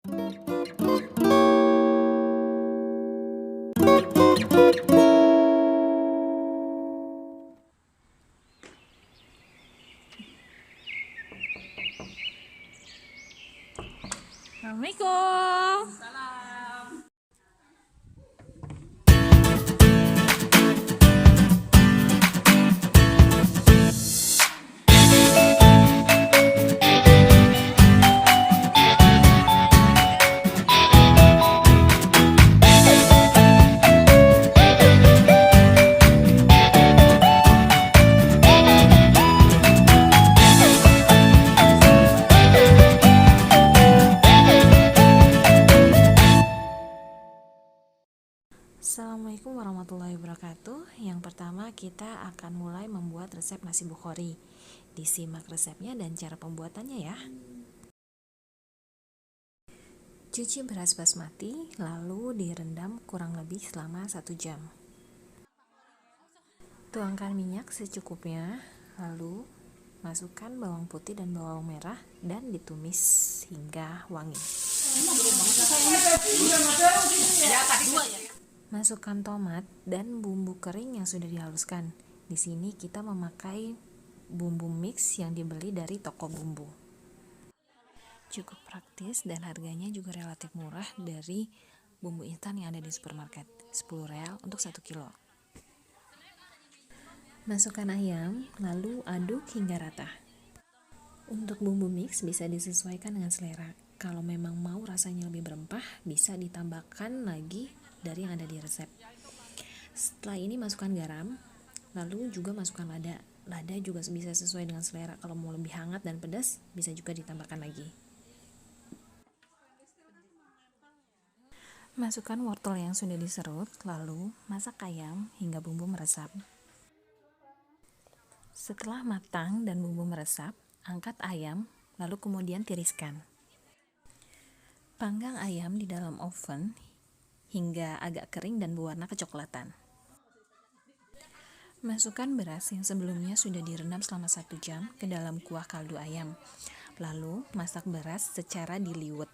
Assalamualaikum. Assalamualaikum warahmatullahi wabarakatuh. Yang pertama kita akan mulai membuat resep nasi bukhori. Disimak resepnya dan cara pembuatannya ya. Cuci beras basmati lalu direndam kurang lebih selama 1 jam. Tuangkan minyak secukupnya, lalu masukkan bawang putih dan bawang merah dan ditumis hingga wangi. Masukkan tomat dan bumbu kering yang sudah dihaluskan. Di sini kita memakai bumbu mix yang dibeli dari toko bumbu. Cukup praktis dan harganya juga relatif murah dari bumbu instan yang ada di supermarket. 10 real untuk 1 kilo. Masukkan ayam, lalu aduk hingga rata. Untuk bumbu mix bisa disesuaikan dengan selera. Kalau memang mau rasanya lebih berempah, bisa ditambahkan lagi dari yang ada di resep. Setelah ini masukkan garam, lalu juga masukkan lada. Lada juga bisa sesuai dengan selera. Kalau mau lebih hangat dan pedas, bisa juga ditambahkan lagi. Masukkan wortel yang sudah diserut, lalu masak ayam hingga bumbu meresap. Setelah matang dan bumbu meresap, angkat ayam, lalu kemudian tiriskan. Panggang ayam di dalam oven hingga agak kering dan berwarna kecoklatan. Masukkan beras yang sebelumnya sudah direndam selama 1 jam ke dalam kuah kaldu ayam. Lalu masak beras secara diliwet.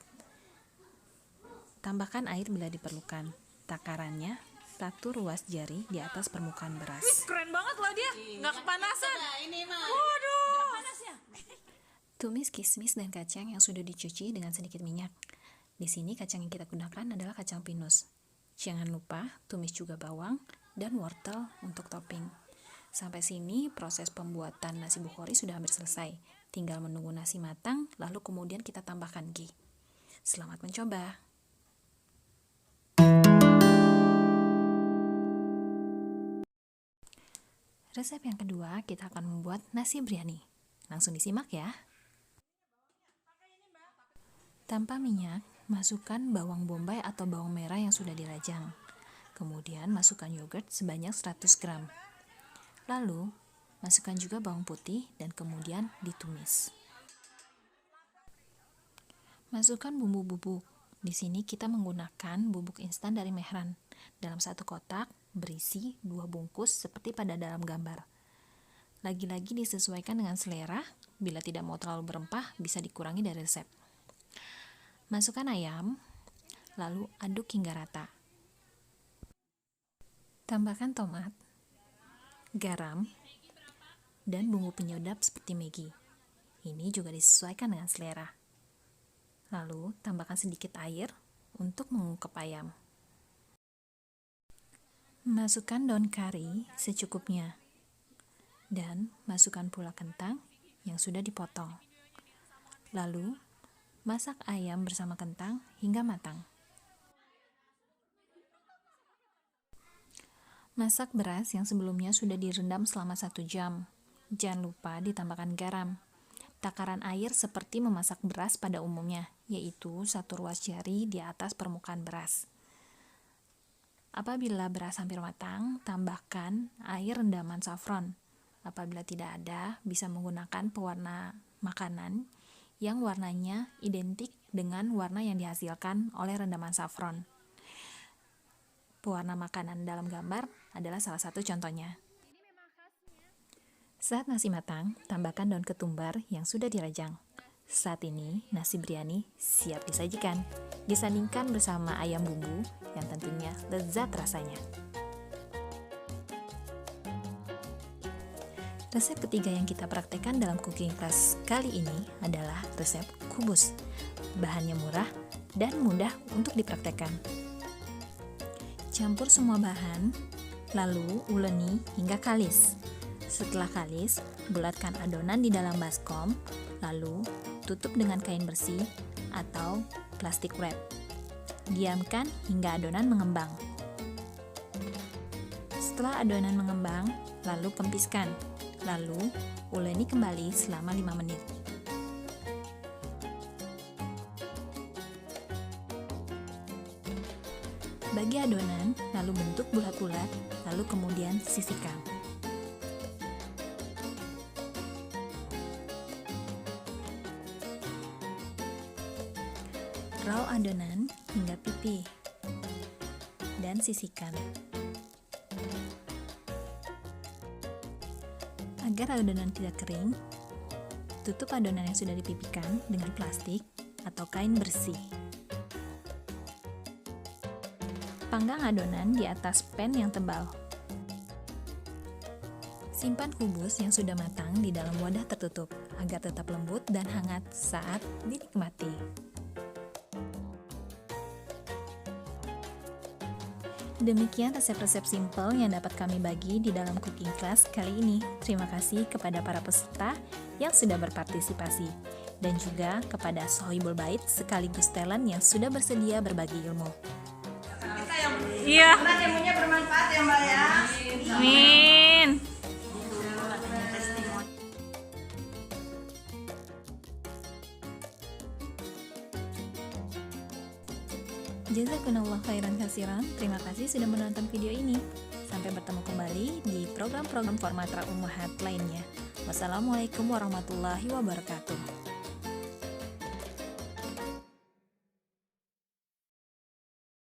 Tambahkan air bila diperlukan. Takarannya 1 ruas jari di atas permukaan beras. Wih, keren banget loh dia, nggak kepanasan. Waduh. Tumis kismis dan kacang yang sudah dicuci dengan sedikit minyak. Di sini kacang yang kita gunakan adalah kacang pinus. Jangan lupa tumis juga bawang dan wortel untuk topping. Sampai sini proses pembuatan nasi bukhori sudah hampir selesai. Tinggal menunggu nasi matang, lalu kemudian kita tambahkan ghee. Selamat mencoba. Resep yang kedua, kita akan membuat nasi biryani. Langsung disimak ya. Tanpa minyak, masukkan bawang bombay atau bawang merah yang sudah dirajang. Kemudian masukkan yogurt sebanyak 100 gram. Lalu, masukkan juga bawang putih dan kemudian ditumis. Masukkan bumbu bubuk. Di sini kita menggunakan bubuk instan dari Mehran. Dalam 1 kotak berisi 2 bungkus seperti pada dalam gambar. Lagi-lagi disesuaikan dengan selera. Bila tidak mau terlalu berempah, bisa dikurangi dari resep. Masukkan ayam, lalu aduk hingga rata. Tambahkan tomat, garam, dan bumbu penyedap seperti Maggi. Ini juga disesuaikan dengan selera. Lalu tambahkan sedikit air untuk mengungkep ayam. Masukkan daun kari secukupnya. Dan masukkan pula kentang yang sudah dipotong. Lalu masak ayam bersama kentang hingga matang. Masak beras yang sebelumnya sudah direndam selama 1 jam. Jangan lupa ditambahkan garam. Takaran air seperti memasak beras pada umumnya, yaitu 1 ruas jari di atas permukaan beras. Apabila beras hampir matang, tambahkan air rendaman saffron. Apabila tidak ada, bisa menggunakan pewarna makanan yang warnanya identik dengan warna yang dihasilkan oleh rendaman saffron. Pewarna makanan dalam gambar adalah salah satu contohnya. Saat nasi matang, tambahkan daun ketumbar yang sudah dirajang. Saat ini, nasi biryani siap disajikan, disandingkan bersama ayam bumbu yang tentunya lezat rasanya. Resep ketiga yang kita praktekkan dalam cooking class kali ini adalah resep kubus. Bahannya murah dan mudah untuk dipraktekkan. Campur semua bahan, lalu uleni hingga kalis. Setelah kalis, bulatkan adonan di dalam baskom, lalu tutup dengan kain bersih atau plastik wrap. Diamkan hingga adonan mengembang. Setelah adonan mengembang, lalu kempiskan. Lalu uleni kembali selama 5 menit. Bagi adonan, lalu bentuk bulat-bulat, lalu kemudian sisihkan. Rau adonan hingga pipih dan sisihkan. Agar adonan tidak kering, tutup adonan yang sudah dipipihkan dengan plastik atau kain bersih. Panggang adonan di atas pan yang tebal. Simpan kubus yang sudah matang di dalam wadah tertutup agar tetap lembut dan hangat saat dinikmati. Demikian resep-resep simple yang dapat kami bagi di dalam cooking class kali ini. Terima kasih kepada para peserta yang sudah berpartisipasi dan juga kepada Sohibul Bait sekaligus talent yang sudah bersedia berbagi ilmu. Iya. Ilmunya bermanfaat ya Mbak ya. Amin. Jazakumullah khairan katsiran. Terima kasih sudah menonton video ini. Sampai bertemu kembali di program-program Format Ummahat lainnya. Wassalamualaikum warahmatullahi wabarakatuh.